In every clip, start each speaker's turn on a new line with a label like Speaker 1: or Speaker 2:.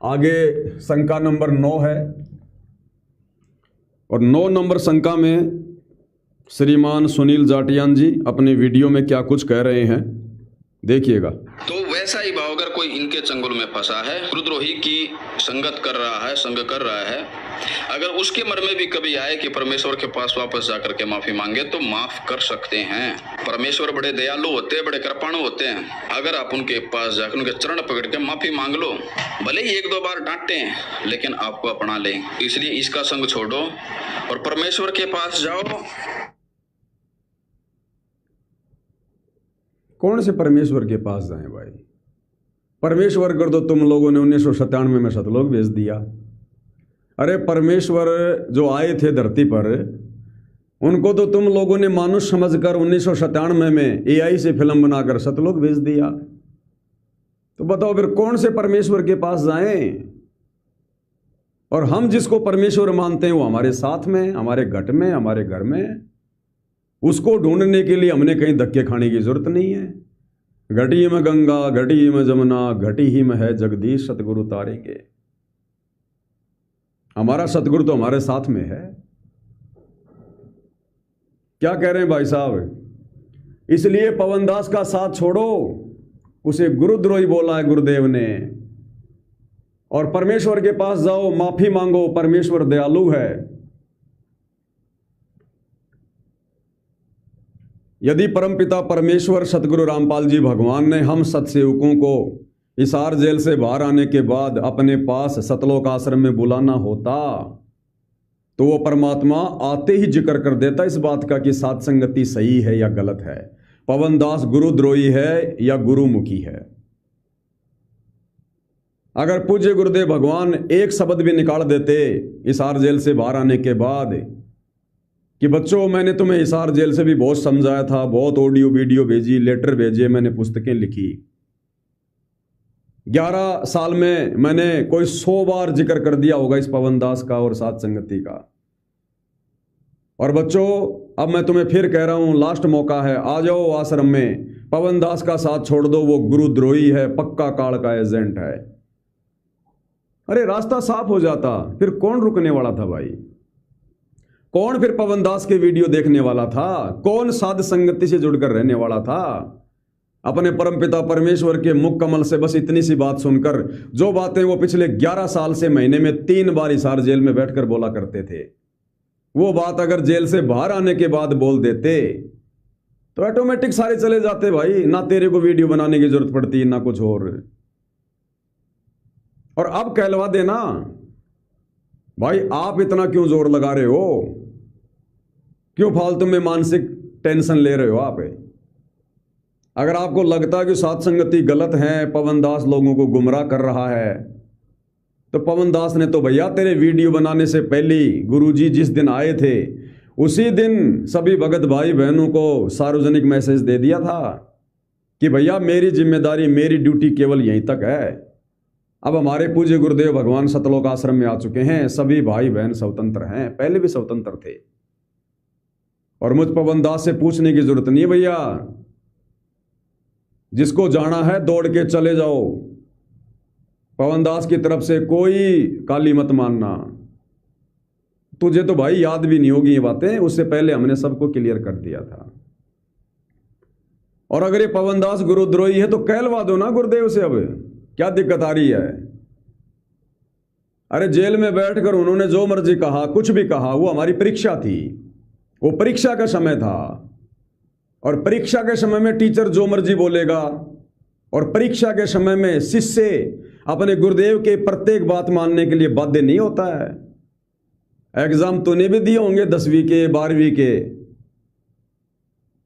Speaker 1: आगे शंका नंबर 9 है और 9 नंबर शंका में श्रीमान सुनील जाटियान जी अपने वीडियो में क्या कुछ कह रहे हैं, देखिएगा।
Speaker 2: तो वैसा ही भाव अगर कोई इनके चंगुल में फंसा है, गुरुद्रोही की संगत कर रहा है, संग कर रहा है, अगर उसके मन में भी कभी आए कि परमेश्वर के पास वापस जाकर के माफी मांगे तो माफ कर सकते हैं। परमेश्वर बड़े दयालु होते हैं, बड़े कृपाणु होते हैं। अगर आप उनके पास जाकर उनके चरण पकड़ के माफी मांग लो, भले ही 1-2 बार डांटे लेकिन आपको अपना ले। इसलिए इसका संग छोड़ो और परमेश्वर के पास जाओ।
Speaker 1: कौन से परमेश्वर के पास जाएं भाई? परमेश्वर कर दो तुम लोगों ने 1997 में सतलोक भेज दिया। अरे परमेश्वर जो आए थे धरती पर, उनको तो तुम लोगों ने मानुष समझकर 1997 में AI से फिल्म बनाकर सतलोक भेज दिया। तो बताओ फिर कौन से परमेश्वर के पास जाएं? और हम जिसको परमेश्वर मानते हैं वो हमारे साथ में, हमारे घट में, हमारे घर में। उसको ढूंढने के लिए हमने कहीं धक्के खाने की जरूरत नहीं है। घटी में गंगा, घटी में जमुना, घटी ही में है जगदीश, सतगुरु तारेंगे। हमारा सतगुरु तो हमारे साथ में है। क्या कह रहे हैं भाई साहब? इसलिए पवनदास का साथ छोड़ो, उसे गुरुद्रोही बोला है गुरुदेव ने। और परमेश्वर के पास जाओ, माफी मांगो, परमेश्वर दयालु है। यदि परमपिता परमेश्वर सतगुरु रामपाल जी भगवान ने हम सतसेवकों को हिसार जेल से बाहर आने के बाद अपने पास सतलोक आश्रम में बुलाना होता तो वो परमात्मा आते ही जिक्र कर देता इस बात का कि सात संगति सही है या गलत है, पवनदास गुरुद्रोही है या गुरुमुखी है। अगर पूज्य गुरुदेव भगवान एक शब्द भी निकाल देते हिसार जेल से बाहर आने के बाद कि बच्चों मैंने तुम्हें हिसार जेल से भी बहुत समझाया था, बहुत ऑडियो वीडियो भेजी, लेटर भेजे, मैंने पुस्तकें लिखी, 11 साल में मैंने कोई 100 बार जिक्र कर दिया होगा इस पवनदास का और सात संगति का। और बच्चों अब मैं तुम्हें फिर कह रहा हूं, लास्ट मौका है, आ जाओ आश्रम में, पवनदास का साथ छोड़ दो, वो गुरुद्रोही है, पक्का काल का एजेंट है। अरे रास्ता साफ हो जाता, फिर कौन रुकने वाला था भाई? कौन फिर पवनदास के वीडियो देखने वाला था? कौन साध संगति से जुड़कर रहने वाला था? अपने परमपिता परमेश्वर के मुख कमल से बस इतनी सी बात सुनकर, जो बातें वो पिछले 11 साल से महीने में 3 बार हिसार जेल में बैठकर बोला करते थे, वो बात अगर जेल से बाहर आने के बाद बोल देते तो ऑटोमेटिक सारे चले जाते भाई। ना तेरे को वीडियो बनाने की जरूरत पड़ती, ना कुछ और अब कहलवा देना भाई, आप इतना क्यों जोर लगा रहे हो? क्यों फालतू में मानसिक टेंशन ले रहे हो आप? अगर आपको लगता है कि सात संगति गलत है, पवनदास लोगों को गुमराह कर रहा है, तो पवनदास ने तो भैया तेरे वीडियो बनाने से पहले गुरुजी जिस दिन आए थे उसी दिन सभी भगत भाई बहनों को सार्वजनिक मैसेज दे दिया था कि भैया मेरी जिम्मेदारी, मेरी ड्यूटी केवल यहीं तक है। अब हमारे पूज्य गुरुदेव भगवान सतलोक आश्रम में आ चुके हैं, सभी भाई बहन स्वतंत्र हैं, पहले भी स्वतंत्र थे। और मुझ पवनदास से पूछने की जरूरत नहीं है भैया, जिसको जाना है दौड़ के चले जाओ। पवनदास की तरफ से कोई काली मत मानना। तुझे तो भाई याद भी नहीं होगी ये बातें, उससे पहले हमने सबको क्लियर कर दिया था। और अगर ये पवनदास गुरुद्रोही है तो कहलवा दो ना गुरुदेव से, अब क्या दिक्कत आ रही है? अरे जेल में बैठकर उन्होंने जो मर्जी कहा, कुछ भी कहा, वो हमारी परीक्षा थी, वो परीक्षा का समय था। और परीक्षा के समय में टीचर जो मर्जी बोलेगा, और परीक्षा के समय में शिष्य अपने गुरुदेव के प्रत्येक बात मानने के लिए बाध्य नहीं होता है। एग्जाम तूने भी दिए होंगे 10वीं के, 12वीं के।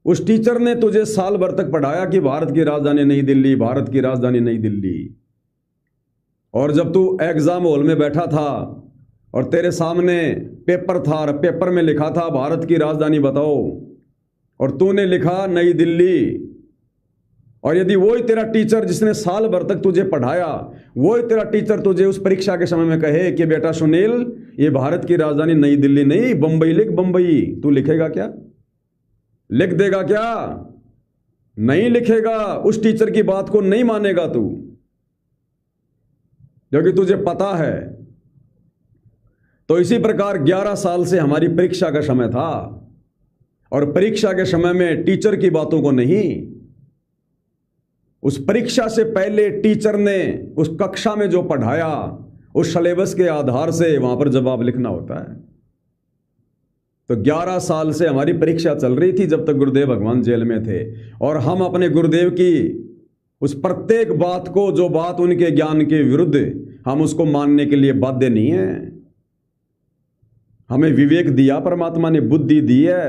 Speaker 1: उस टीचर ने तुझे साल भर तक पढ़ाया कि भारत की राजधानी नई दिल्ली, भारत की राजधानी नई दिल्ली। और जब तू एग्जाम हॉल में बैठा था और तेरे सामने पेपर था और पेपर में लिखा था भारत की राजधानी बताओ, और तूने लिखा नई दिल्ली, और यदि वही तेरा टीचर जिसने साल भर तक तुझे पढ़ाया, वही तेरा टीचर तुझे उस परीक्षा के समय में कहे कि बेटा सुनील ये भारत की राजधानी नई दिल्ली नहीं बंबई लिख, बंबई, तू लिखेगा क्या? लिख देगा क्या? नहीं लिखेगा। उस टीचर की बात को नहीं मानेगा तू। क्योंकि तुझे पता है। तो इसी प्रकार 11 साल से हमारी परीक्षा का समय था, और परीक्षा के समय में टीचर की बातों को नहीं, उस परीक्षा से पहले टीचर ने उस कक्षा में जो पढ़ाया उस सिलेबस के आधार से वहां पर जवाब लिखना होता है। तो 11 साल से हमारी परीक्षा चल रही थी जब तक गुरुदेव भगवान जेल में थे, और हम अपने गुरुदेव की उस प्रत्येक बात को, जो बात उनके ज्ञान के विरुद्ध, हम उसको मानने के लिए बाध्य नहीं है। हमें विवेक दिया परमात्मा ने, बुद्धि दी है,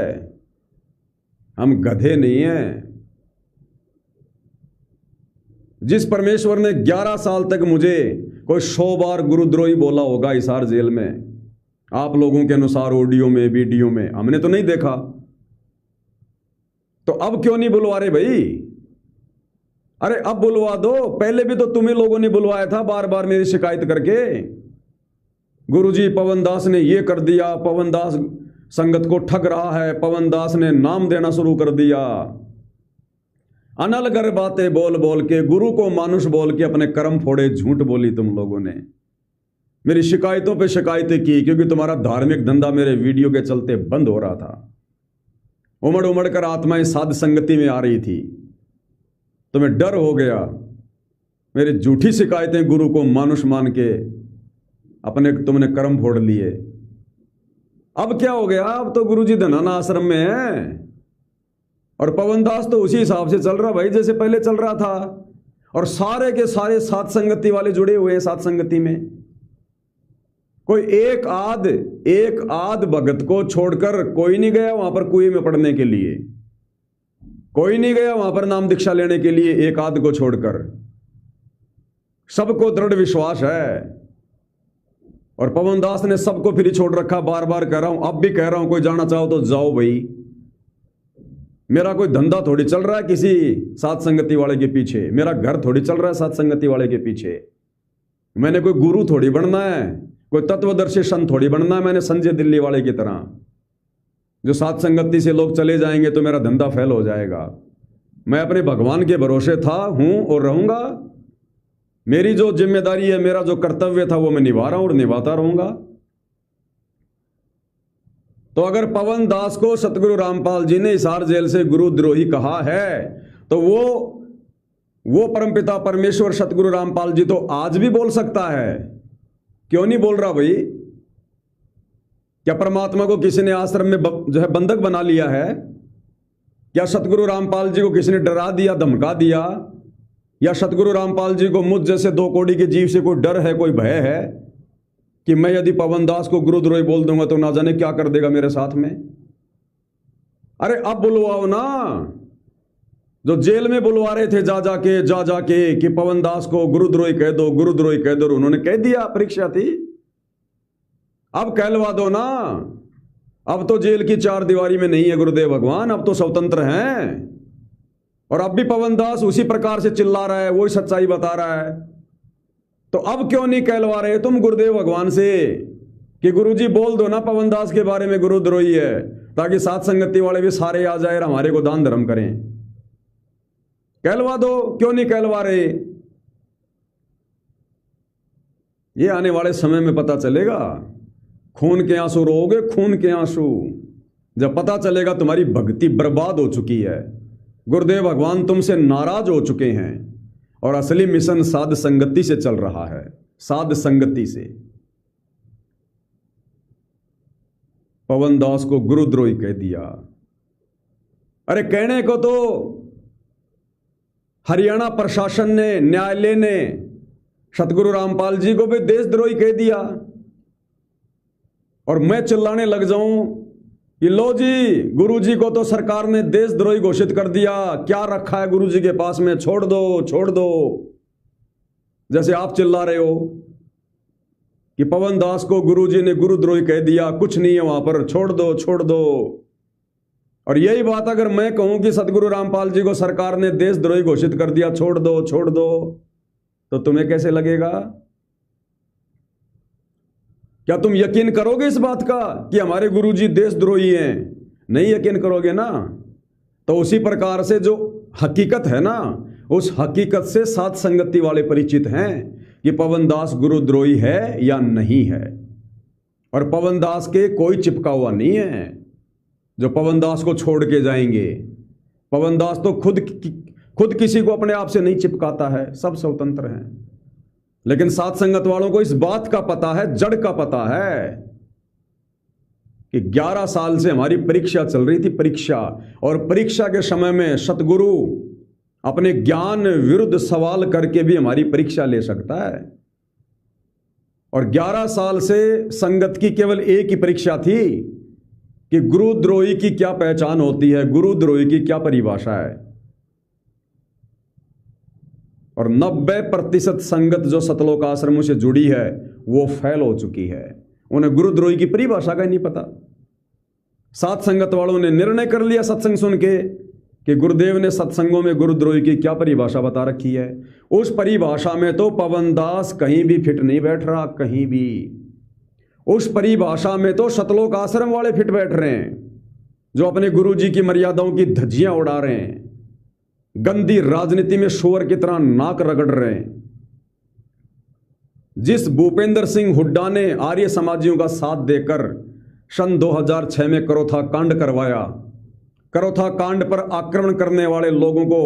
Speaker 1: हम गधे नहीं हैं। जिस परमेश्वर ने 11 साल तक मुझे कोई 100 बार गुरुद्रोही बोला होगा हिसार जेल में, आप लोगों के अनुसार ऑडियो में, वीडियो में, हमने तो नहीं देखा। तो अब क्यों नहीं बुलवा रहे भाई? अरे अब बुलवा दो। पहले भी तो तुम्हें लोगों ने बुलवाया था बार बार मेरी शिकायत करके, गुरुजी पवन दास ने ये कर दिया, पवन दास संगत को ठग रहा है, पवन दास ने नाम देना शुरू कर दिया। अनलगर बातें बोल बोल के, गुरु को मानुष बोल के अपने कर्म फोड़े, झूठ बोली तुम लोगों ने। मेरी शिकायतों पे शिकायतें की, क्योंकि तुम्हारा धार्मिक धंधा मेरे वीडियो के चलते बंद हो रहा था। उमड़ उमड़ कर आत्माएं साध संगति में आ रही थी, तुम्हें डर हो गया। मेरी झूठी शिकायतें गुरु को मानुष मान के अपने तुमने कर्म फोड़ लिए। अब क्या हो गया? अब तो गुरुजी धनाना आश्रम में है, और पवन दास तो उसी हिसाब से चल रहा भाई जैसे पहले चल रहा था, और सारे के सारे साथ संगति वाले जुड़े हुए हैं साथ संगति में। कोई एक आध भगत को छोड़कर कोई नहीं गया वहां पर कुएं में पड़ने के लिए, कोई नहीं गया वहां पर नाम दीक्षा लेने के लिए, एक आध को छोड़कर। सबको दृढ़ विश्वास है, और पवन दास ने सबको फ्री छोड़ रखा। बार बार कह रहा हूं, अब भी कह रहा हूं, कोई जाना चाहो तो जाओ भाई। मेरा कोई धंधा थोड़ी चल रहा है किसी साथ संगति वाले के पीछे, मेरा घर थोड़ी चल रहा है साथ संगति वाले के पीछे। मैंने कोई गुरु थोड़ी बनना है, कोई तत्वदर्शी संत थोड़ी बनना है मैंने संजय दिल्ली वाले की तरह, जो साथ संगति से लोग चले जाएंगे तो मेरा धंधा फेल हो जाएगा। मैं अपने भगवान के भरोसे था, हूं और रहूंगा। मेरी जो जिम्मेदारी है, मेरा जो कर्तव्य था, वो मैं निभा रहा हूं और निभाता रहूंगा। तो अगर पवन दास को सतगुरु रामपाल जी ने हिसार जेल से गुरुद्रोही कहा है, तो वो परमपिता परमेश्वर सतगुरु रामपाल जी तो आज भी बोल सकता है। क्यों नहीं बोल रहा भाई? क्या परमात्मा को किसी ने आश्रम में जो है बंधक बना लिया है? क्या सतगुरु रामपाल जी को किसी ने डरा दिया, धमका दिया? या सतगुरु रामपाल जी को मुझ जैसे 2 कौड़ी के जीव से कोई डर है, कोई भय है कि मैं यदि पवन दास को गुरुद्रोही बोल दूंगा तो ना जाने क्या कर देगा मेरे साथ में? अरे अब बुलवाओ ना, जो जेल में बुलवा रहे थे जा जाके कि पवन दास को गुरुद्रोही कह दो, गुरुद्रोही कह दो, उन्होंने कह दिया, परीक्षा थी। अब कहलवा दो ना। अब तो जेल की 4 दीवारी में नहीं है गुरुदेव भगवान, अब तो स्वतंत्र हैं। और अब भी पवन दास उसी प्रकार से चिल्ला रहा है, वही सच्चाई बता रहा है। तो अब क्यों नहीं कहलवा रहे तुम गुरुदेव भगवान से कि गुरुजी बोल दो ना पवन दास के बारे में गुरुद्रोही है, ताकि साथ संगति वाले भी सारे आ जाए और हमारे को दान धर्म करें? कहलवा दो, क्यों नहीं कहलवा रहे? ये आने वाले समय में पता चलेगा। खून के आंसू रोओगे, खून के आंसू, जब पता चलेगा तुम्हारी भक्ति बर्बाद हो चुकी है, गुरुदेव भगवान तुमसे नाराज हो चुके हैं, और असली मिशन साध संगति से चल रहा है, साध संगति से। पवन दास को गुरुद्रोही कह दिया। अरे कहने को तो हरियाणा प्रशासन ने, न्यायालय ने सतगुरु रामपाल जी को भी देशद्रोही कह दिया, और मैं चिल्लाने लग जाऊं कि लो जी, गुरुजी को तो सरकार ने देशद्रोही घोषित कर दिया, क्या रखा है गुरुजी के पास में, छोड़ दो छोड़ दो। जैसे आप चिल्ला रहे हो कि पवन दास को गुरुजी ने गुरुद्रोही कह दिया, कुछ नहीं है वहां पर, छोड़ दो छोड़ दो। और यही बात अगर मैं कहूं कि सतगुरु रामपाल जी को सरकार ने देशद्रोही घोषित कर दिया, छोड़ दो छोड़ दो, तो तुम्हें कैसे लगेगा? क्या तुम यकीन करोगे इस बात का कि हमारे गुरुजी देशद्रोही हैं? नहीं यकीन करोगे ना। तो उसी प्रकार से जो हकीकत है ना, उस हकीकत से साथ संगति वाले परिचित हैं कि पवन दास गुरुद्रोही है या नहीं है। और पवन दास के कोई चिपका हुआ नहीं है जो पवन दास को छोड़ के जाएंगे। पवन दास तो खुद किसी को अपने आप से नहीं चिपकाता है, सब स्वतंत्र हैं। लेकिन साथ संगत वालों को इस बात का पता है, जड़ का पता है कि 11 साल से हमारी परीक्षा चल रही थी, परीक्षा। और परीक्षा के समय में सतगुरु अपने ज्ञान विरुद्ध सवाल करके भी हमारी परीक्षा ले सकता है। और 11 साल से संगत की केवल एक ही परीक्षा थी कि गुरुद्रोही की क्या पहचान होती है, गुरुद्रोही की क्या परिभाषा है। और 90% संगत जो सतलोक आश्रमों से जुड़ी है वो फेल हो चुकी है। उन्हें गुरुद्रोही की परिभाषा का नहीं पता। सात संगत वालों ने निर्णय कर लिया सत्संग सुन के कि गुरुदेव ने सत्संगों में गुरुद्रोही की क्या परिभाषा बता रखी है। उस परिभाषा में तो पवन दास कहीं भी फिट नहीं बैठ रहा, कहीं भी। उस परिभाषा में तो सतलोक आश्रम वाले फिट बैठ रहे हैं जो अपने गुरुजी की मर्यादाओं की धज्जियां उड़ा रहे हैं, गंदी राजनीति में शोर की तरह नाक रगड़ रहे हैं। जिस भूपेंद्र सिंह हुड्डा ने आर्य समाजियों का साथ देकर सन 2006 में करोथा कांड करवाया, करोथा कांड पर आक्रमण करने वाले लोगों को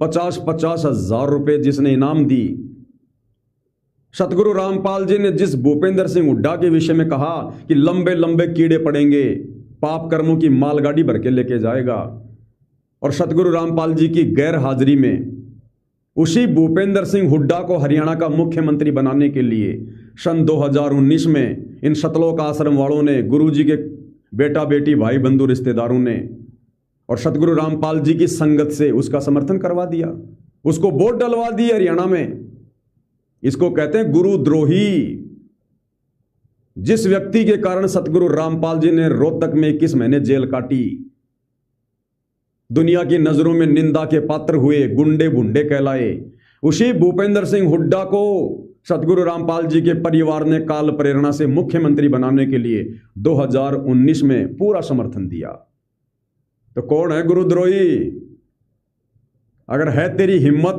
Speaker 1: 50-50 हजार रुपए जिसने इनाम दी, सतगुरु रामपाल जी ने जिस भूपेंद्र सिंह हुड्डा के विषय में कहा कि लंबे लंबे कीड़े पड़ेंगे, पाप कर्मों की मालगाड़ी भर के लेके जाएगा, और सतगुरु रामपाल जी की गैर हाजिरी में उसी भूपेंद्र सिंह हुड्डा को हरियाणा का मुख्यमंत्री बनाने के लिए सन 2019 में इन सतलोक आश्रम वालों ने, गुरुजी के बेटा बेटी भाई बंधु रिश्तेदारों ने और सतगुरु रामपाल जी की संगत से उसका समर्थन करवा दिया, उसको वोट डलवा दी हरियाणा में। इसको कहते हैं गुरुद्रोही। जिस व्यक्ति के कारण सतगुरु रामपाल जी ने रोहतक में 21 महीने जेल काटी, दुनिया की नजरों में निंदा के पात्र हुए, गुंडे भुंडे कहलाए, उसी भूपेंद्र सिंह हुड्डा को सतगुरु रामपाल जी के परिवार ने काल प्रेरणा से मुख्यमंत्री बनाने के लिए 2019 में पूरा समर्थन दिया। तो कौन है गुरुद्रोही? अगर है तेरी हिम्मत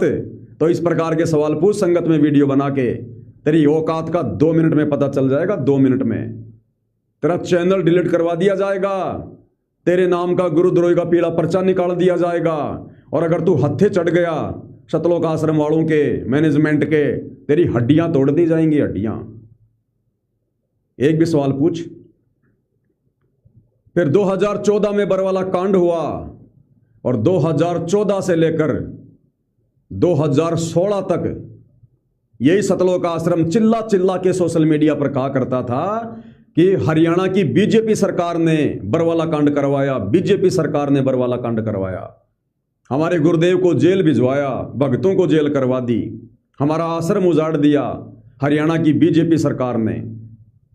Speaker 1: तो इस प्रकार के सवाल पूछ संगत में वीडियो बना के। तेरी औकात का 2 मिनट में पता चल जाएगा, 2 मिनट में तेरा चैनल डिलीट करवा दिया जाएगा, तेरे नाम का गुरुद्रोही का पीला पर्चा निकाल दिया जाएगा। और अगर तू हत्थे चढ़ गया सतलोक आश्रम वालों के मैनेजमेंट के, तेरी हड्डियां तोड़ दी जाएंगी, हड्डियां। एक भी सवाल पूछ। फिर 2014 में बरवाला कांड हुआ और 2014 से लेकर 2016 तक यही सतलोक आश्रम चिल्ला चिल्ला के सोशल मीडिया पर कहा करता था कि हरियाणा की बीजेपी सरकार ने बरवाला कांड करवाया, बीजेपी सरकार ने बरवाला कांड करवाया, हमारे गुरुदेव को जेल भिजवाया, भक्तों को जेल करवा दी, हमारा आश्रम उजाड़ दिया हरियाणा की बीजेपी सरकार ने।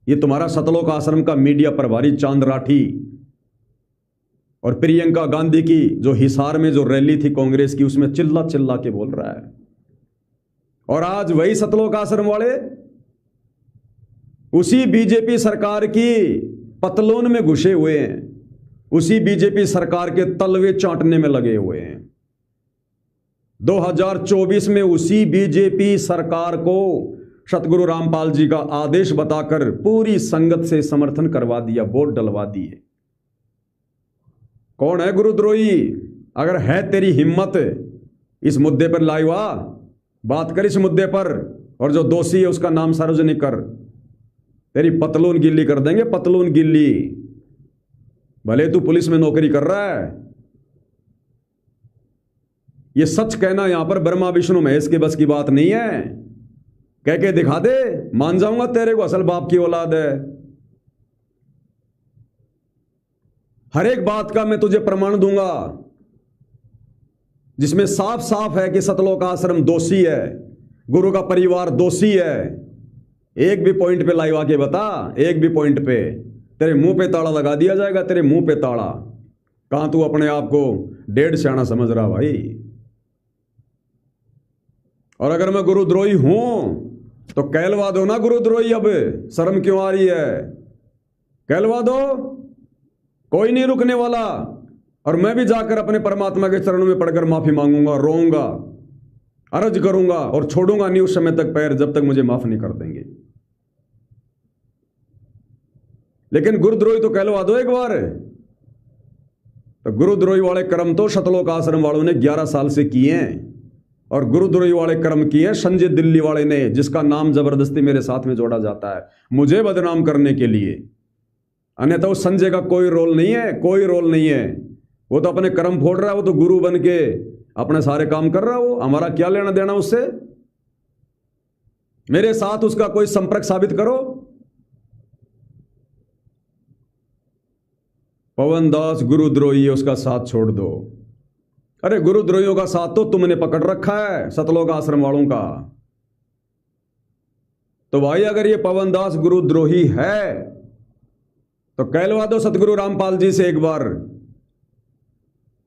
Speaker 1: ये तुम्हारा सतलोक आश्रम का मीडिया प्रभारी चांद राठी और प्रियंका गांधी की जो हिसार में जो रैली थी कांग्रेस की, उसमें चिल्ला चिल्ला के बोल रहा है। और आज वही सतलोक आश्रम वाले उसी बीजेपी सरकार की पतलोन में घुसे हुए हैं, उसी बीजेपी सरकार के तलवे चाटने में लगे हुए हैं। 2024 में उसी बीजेपी सरकार को सतगुरु रामपाल जी का आदेश बताकर पूरी संगत से समर्थन करवा दिया, वोट डलवा दिए। कौन है गुरुद्रोही? अगर है तेरी हिम्मत इस मुद्दे पर लाइव आ, बात कर इस मुद्दे पर, और जो दोषी है उसका नाम सार्वजनिक कर। तेरी पतलून गिल्ली कर देंगे, पतलून गिल्ली। भले तू पुलिस में नौकरी कर रहा है। ये सच कहना यहां पर ब्रह्मा विष्णु महेश के बस की बात नहीं है। कह के दिखा दे, मान जाऊंगा तेरे को असल बाप की औलाद है। हर एक बात का मैं तुझे प्रमाण दूंगा जिसमें साफ साफ है कि सतलोक आश्रम दोषी है, गुरु का परिवार दोषी है। एक भी पॉइंट पे लाइव आके बता, एक भी पॉइंट पे। तेरे मुंह पे ताला लगा दिया जाएगा, तेरे मुंह पे ताला। कहां तू अपने आप को डेढ़ सियाना समझ रहा भाई? और अगर मैं गुरुद्रोही हूं तो कहलवा दो ना गुरुद्रोही। अब शर्म क्यों आ रही है? कहलवा दो, कोई नहीं रुकने वाला। और मैं भी जाकर अपने परमात्मा के चरणों में पढ़कर माफी मांगूंगा, रोऊंगा। अर्ज करूंगा और छोड़ूंगा नहीं उस समय तक पैर जब तक मुझे माफ नहीं कर देंगे। लेकिन गुरुद्रोही तो कहलवा दो एक बार। तो गुरुद्रोही वाले कर्म तो सतलोक आश्रम वालों ने 11 साल से किए हैं, और गुरुद्रोही वाले कर्म किए हैं संजय दिल्ली वाले ने, जिसका नाम जबरदस्ती मेरे साथ में जोड़ा जाता है मुझे बदनाम करने के लिए। अन्यथा उस संजय का कोई रोल नहीं है, कोई रोल नहीं है। वो तो अपने कर्म फोड़ रहा है, वो तो गुरु बन के अपने सारे काम कर रहा है। वो हमारा क्या लेना देना उससे? मेरे साथ उसका कोई संपर्क साबित करो। पवन दास गुरुद्रोही, उसका साथ छोड़ दो। अरे गुरुद्रोहियों का साथ तो तुमने पकड़ रखा है, सतलोक आश्रम वालों का। तो भाई अगर ये पवन दास गुरुद्रोही है तो कहलवा दो सतगुरु रामपाल जी से एक बार।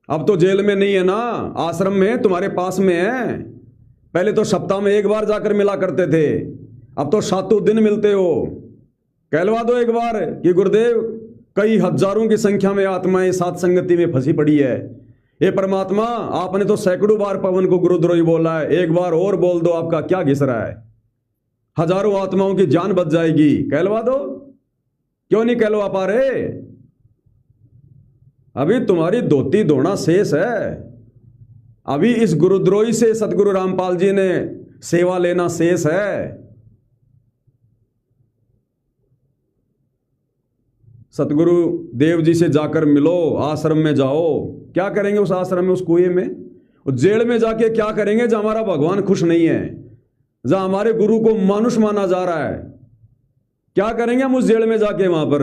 Speaker 1: अब तो जेल में नहीं है ना, आश्रम में तुम्हारे पास में है। पहले तो सप्ताह में एक बार जाकर मिला करते थे, अब तो 7 दिन मिलते हो। कहलवा दो एक बार कि गुरुदेव कई हजारों की संख्या में आत्माएं साथ संगति में फंसी पड़ी है। ये परमात्मा, आपने तो सैकड़ों बार पवन को गुरुद्रोही बोला है, एक बार और बोल दो, आपका क्या घिस रहा है? हजारों आत्माओं की जान बच जाएगी। कहलवा दो। क्यों नहीं कहलवा पा रहे? अभी तुम्हारी धोती धोना शेष है। अभी इस गुरुद्रोही से सतगुरु रामपाल जी ने सेवा लेना शेष है। सतगुरु देव जी से जाकर मिलो, आश्रम में जाओ। क्या करेंगे उस आश्रम में, उस कुएं में, उस जेल में जाके क्या करेंगे जहां हमारा भगवान खुश नहीं है, जहां हमारे गुरु को मानुष माना जा रहा है? क्या करेंगे हम उस जेल में जाके? वहां पर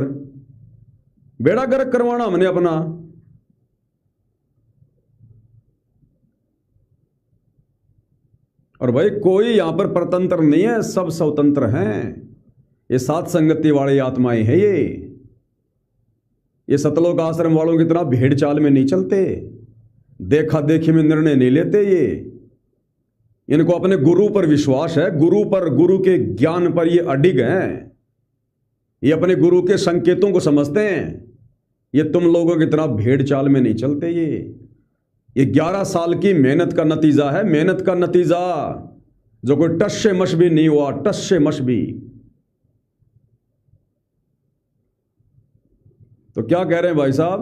Speaker 1: बेड़ा गर्क करवाना हमने अपना। और भाई कोई यहां पर परतंत्र नहीं है, सब स्वतंत्र हैं। ये सात संगति वाली आत्माएं हैं। ये सतलोक आश्रम वालों की तरह भेड़ चाल में नहीं चलते, देखा देखी में निर्णय नहीं लेते। ये इनको अपने गुरु पर विश्वास है, गुरु पर, गुरु के ज्ञान पर ये अडिग हैं। ये अपने गुरु के संकेतों को समझते हैं। ये तुम लोगों की तरह भेड़ चाल में नहीं चलते। ये 11 साल की मेहनत का नतीजा है, मेहनत का नतीजा, जो कोई टस से मश भी नहीं हुआ, टस से मश भी। तो क्या कह रहे हैं भाई साहब?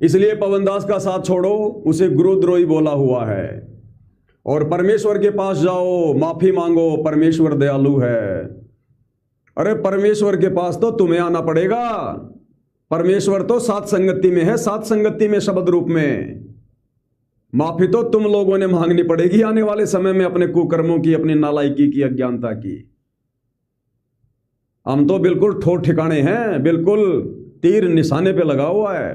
Speaker 1: इसलिए पवनदास का साथ छोड़ो, उसे गुरुद्रोही बोला हुआ है। और परमेश्वर के पास जाओ, माफी मांगो, परमेश्वर दयालु है। अरे परमेश्वर के पास तो तुम्हें आना पड़ेगा। परमेश्वर तो सात संगति में है, सात संगति में शब्द रूप में। माफी तो तुम लोगों ने मांगनी पड़ेगी आने वाले समय में, अपने कुकर्मों की, अपनी नालायकी की, अज्ञानता की। हम तो बिल्कुल ठोर ठिकाने हैं, बिल्कुल तीर निशाने पे लगा हुआ है।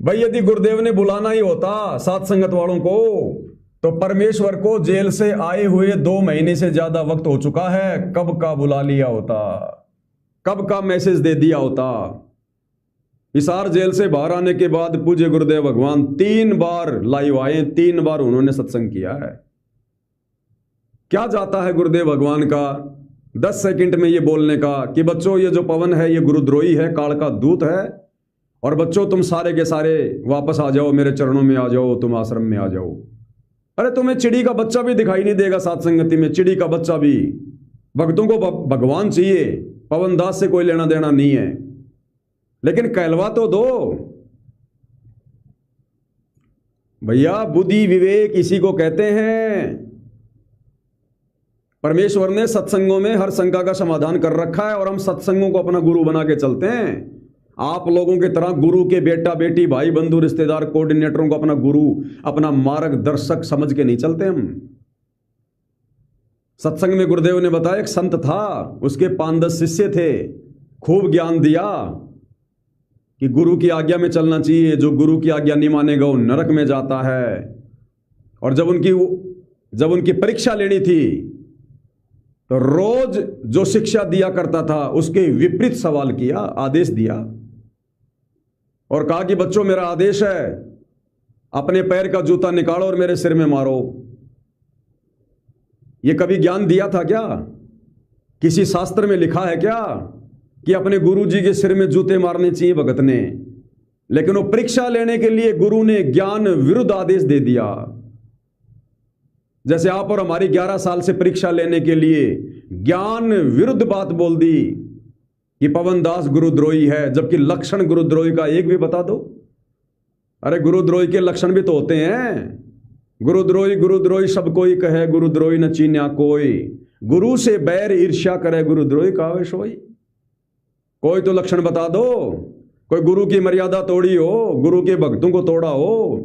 Speaker 1: भाई यदि गुरुदेव ने बुलाना ही होता सात संगत वालों को, तो परमेश्वर को जेल से आए हुए 2 महीने से ज्यादा वक्त हो चुका है। कब का बुला लिया होता, कब का मैसेज दे दिया होता। हिसार जेल से बाहर आने के बाद पूज्य गुरुदेव भगवान 3 बार लाइव आए, 3 बार उन्होंने सत्संग किया है। क्या जाता है गुरुदेव भगवान का 10 सेकंड में ये बोलने का कि बच्चों ये जो पवन है ये गुरुद्रोही है, काल का दूत है, और बच्चों तुम सारे के सारे वापस आ जाओ, मेरे चरणों में आ जाओ, तुम आश्रम में आ जाओ। अरे तुम्हें चिड़ी का बच्चा भी दिखाई नहीं देगा सात संगति में, चिड़ी का बच्चा भी। भक्तों को भगवान चाहिए, पवन दास से कोई लेना देना नहीं है। लेकिन कहलवा तो दो भैया। बुद्धि विवेक इसी को कहते हैं। परमेश्वर ने सत्संगों में हर शंका का समाधान कर रखा है, और हम सत्संगों को अपना गुरु बना के चलते हैं। आप लोगों की तरह गुरु के बेटा बेटी, भाई बंधु, रिश्तेदार, कोऑर्डिनेटरों को अपना गुरु, अपना मार्गदर्शक समझ के नहीं चलते हम। सत्संग में गुरुदेव ने बताया एक संत था, उसके 5-10 शिष्य थे। खूब ज्ञान दिया कि गुरु की आज्ञा में चलना चाहिए, जो गुरु की आज्ञा नहीं मानेगा वो नरक में जाता है। और जब उनकी परीक्षा लेनी थी तो रोज जो शिक्षा दिया करता था उसके विपरीत सवाल किया, आदेश दिया, और कहा कि बच्चों मेरा आदेश है, अपने पैर का जूता निकालो और मेरे सिर में मारो। ये कभी ज्ञान दिया था क्या? किसी शास्त्र में लिखा है क्या कि अपने गुरु जी के सिर में जूते मारने चाहिए भगत ने? लेकिन वो परीक्षा लेने के लिए गुरु ने ज्ञान विरुद्ध आदेश दे दिया। जैसे आप और हमारी 11 साल से परीक्षा लेने के लिए ज्ञान विरुद्ध बात बोल दी कि पवन दास गुरुद्रोही है, जबकि लक्षण गुरुद्रोही का एक भी बता दो। अरे गुरुद्रोही के लक्षण भी तो होते हैं। गुरुद्रोही गुरुद्रोही सब कोई कहे, गुरुद्रोही न चीन्या कोई, गुरु से बैर ईर्ष्या करे, गुरुद्रोही कावे सोई। कोई तो लक्षण बता दो। कोई गुरु की मर्यादा तोड़ी हो, गुरु के भक्तों को तोड़ा हो,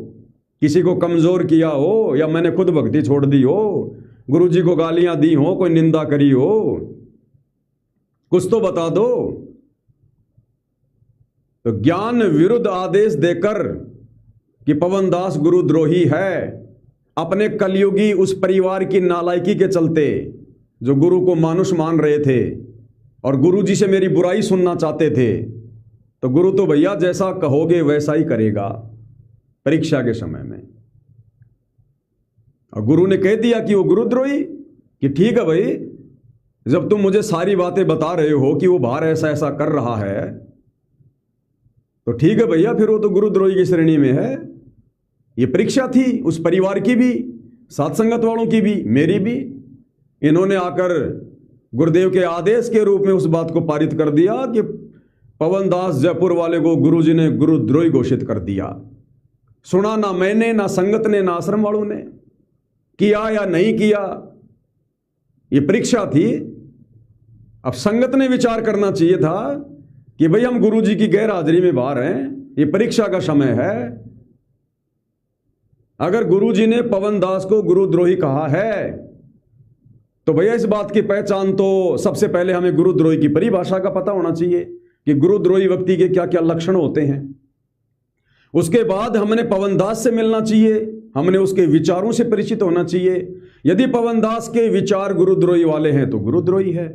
Speaker 1: किसी को कमजोर किया हो, या मैंने खुद भक्ति छोड़ दी हो, गुरु जी को गालियां दी हो, कोई निंदा करी हो, कुछ तो बता दो। तो ज्ञान विरुद्ध आदेश देकर कि पवन दास गुरुद्रोही है, अपने कलयुगी उस परिवार की नालायकी के चलते जो गुरु को मानुष मान रहे थे और गुरु जी से मेरी बुराई सुनना चाहते थे, तो गुरु तो भैया जैसा कहोगे वैसा ही करेगा परीक्षा के समय में। और गुरु ने कह दिया कि वो गुरुद्रोही, कि ठीक है भाई, जब तुम मुझे सारी बातें बता रहे हो कि वो बाहर ऐसा ऐसा कर रहा है, तो ठीक है भैया, फिर वो तो गुरुद्रोही की श्रेणी में है। ये परीक्षा थी उस परिवार की भी, साथ संगत वालों की भी, मेरी भी। इन्होंने आकर गुरुदेव के आदेश के रूप में उस बात को पारित कर दिया कि पवन दास जयपुर वाले को गुरुजी ने गुरुद्रोही घोषित कर दिया। सुना ना मैंने, ना संगत ने, ना आश्रम वालों ने, किया या नहीं किया, ये परीक्षा थी। अब संगत ने विचार करना चाहिए था कि भाई हम गुरुजी की गैर हाजिरी में बाहर हैं, ये परीक्षा का समय है। अगर गुरुजी ने पवन दास को गुरुद्रोही कहा है, तो भैया इस बात की पहचान तो सबसे पहले हमें गुरुद्रोही की परिभाषा का पता होना चाहिए कि गुरुद्रोही व्यक्ति के क्या क्या लक्षण होते हैं। उसके बाद हमने पवन दास से मिलना चाहिए, हमने उसके विचारों से परिचित होना चाहिए। यदि पवन दास के विचार गुरुद्रोही वाले हैं तो गुरुद्रोही है।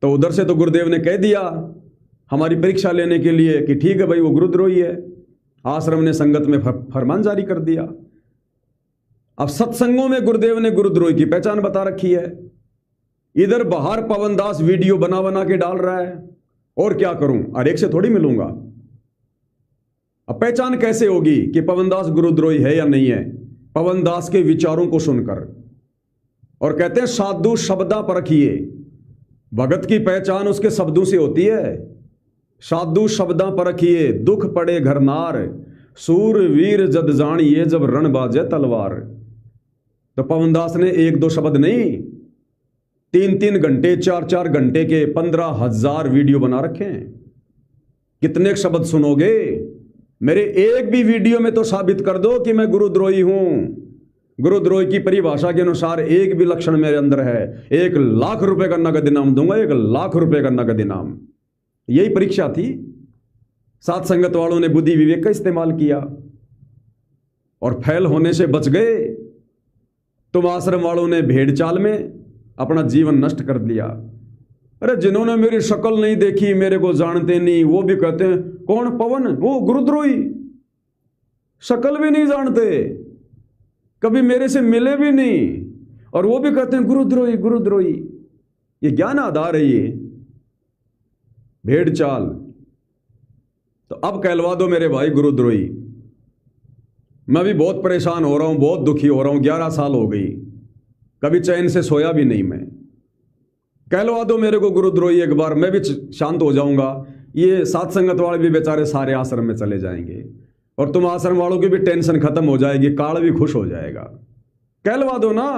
Speaker 1: तो उधर से तो गुरुदेव ने कह दिया हमारी परीक्षा लेने के लिए कि ठीक है भाई वो गुरुद्रोही है। आश्रम ने संगत में फरमान जारी कर दिया। अब सत्संगों में गुरुदेव ने गुरुद्रोही की पहचान बता रखी है। इधर बाहर पवन दास वीडियो बना बना के डाल रहा है, और क्या करूं, हर एक से थोड़ी मिलूंगा। अब पहचान कैसे होगी कि पवन दास गुरुद्रोही है या नहीं है? पवन दास के विचारों को सुनकर। और कहते हैं साधु शब्दा परखिए, भगत की पहचान उसके शब्दों से होती है। साधु शब्दा परखिए, दुख पड़े घर नार, सूर वीर जद जानिए जब रण बाजे तलवार। तो पवन दास ने एक दो शब्द नहीं, 3-3 घंटे 4-4 घंटे के 15,000 वीडियो बना रखे हैं। कितने शब्द सुनोगे? मेरे एक भी वीडियो में तो साबित कर दो कि मैं गुरुद्रोही हूं। गुरुद्रोही की परिभाषा के अनुसार एक भी लक्षण मेरे अंदर है, 1 लाख रुपए का नगद इनाम दूंगा, 1 लाख रुपए का नगद इनाम। यही परीक्षा थी। साथ संगत वालों ने बुद्धि विवेक का इस्तेमाल किया और फेल होने से बच गए। तुम आश्रम वालों ने भेड़ चाल में अपना जीवन नष्ट कर दिया। अरे जिन्होंने मेरी शक्ल नहीं देखी, मेरे को जानते नहीं, वो भी कहते हैं कौन पवन, वो गुरुद्रोही। शक्ल भी नहीं जानते, कभी मेरे से मिले भी नहीं, और वो भी कहते हैं गुरुद्रोही गुरुद्रोही। ये ज्ञान आधार है, ये भेड़ चाल। तो अब कहलवा दो मेरे भाई गुरुद्रोही। मैं भी बहुत परेशान हो रहा हूं, बहुत दुखी हो रहा हूं। 11 साल हो गई, कभी चैन से सोया भी नहीं मैं। कहलवा दो मेरे को गुरुद्रोही एक बार, मैं भी शांत हो जाऊंगा। ये साथ संगत वाले भी बेचारे सारे आश्रम में चले जाएंगे, और तुम आश्रम वालों की भी टेंशन खत्म हो जाएगी, काल भी खुश हो जाएगा। कहलवा दो ना।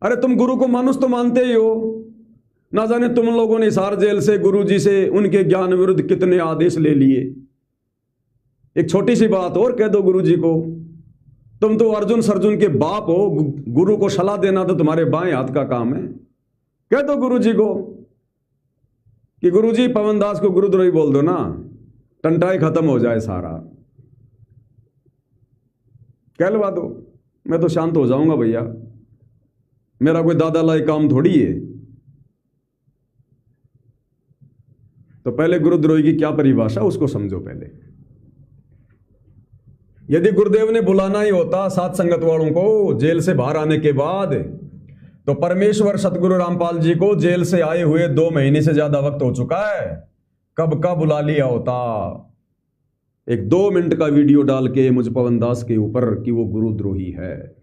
Speaker 1: अरे तुम गुरु को मानुष तो मानते ही हो, ना जाने तुम लोगों ने हिसार जेल से गुरुजी से उनके ज्ञान विरुद्ध कितने आदेश ले लिए। एक छोटी सी बात और कह दो गुरुजी को, तुम तो अर्जुन सर्जुन के बाप हो, गुरु को सलाह देना तो तुम्हारे बाएं हाथ का काम है। कह दो गुरुजी को कि गुरुजी पवन दास को गुरुद्रोही बोल दो ना, टंटाई खत्म हो जाए सारा। कहलवा दो, मैं तो शांत हो जाऊंगा भैया। मेरा कोई दादा लाई काम थोड़ी है। तो पहले गुरुद्रोही की क्या परिभाषा उसको समझो पहले। यदि गुरुदेव ने बुलाना ही होता साथ संगत वालों को जेल से बाहर आने के बाद, तो परमेश्वर सतगुरु रामपाल जी को जेल से आए हुए 2 महीने से ज्यादा वक्त हो चुका है, कब का बुला लिया होता। एक 2 मिनट का वीडियो डाल के मुझ पवन दास के ऊपर कि वो गुरुद्रोही है।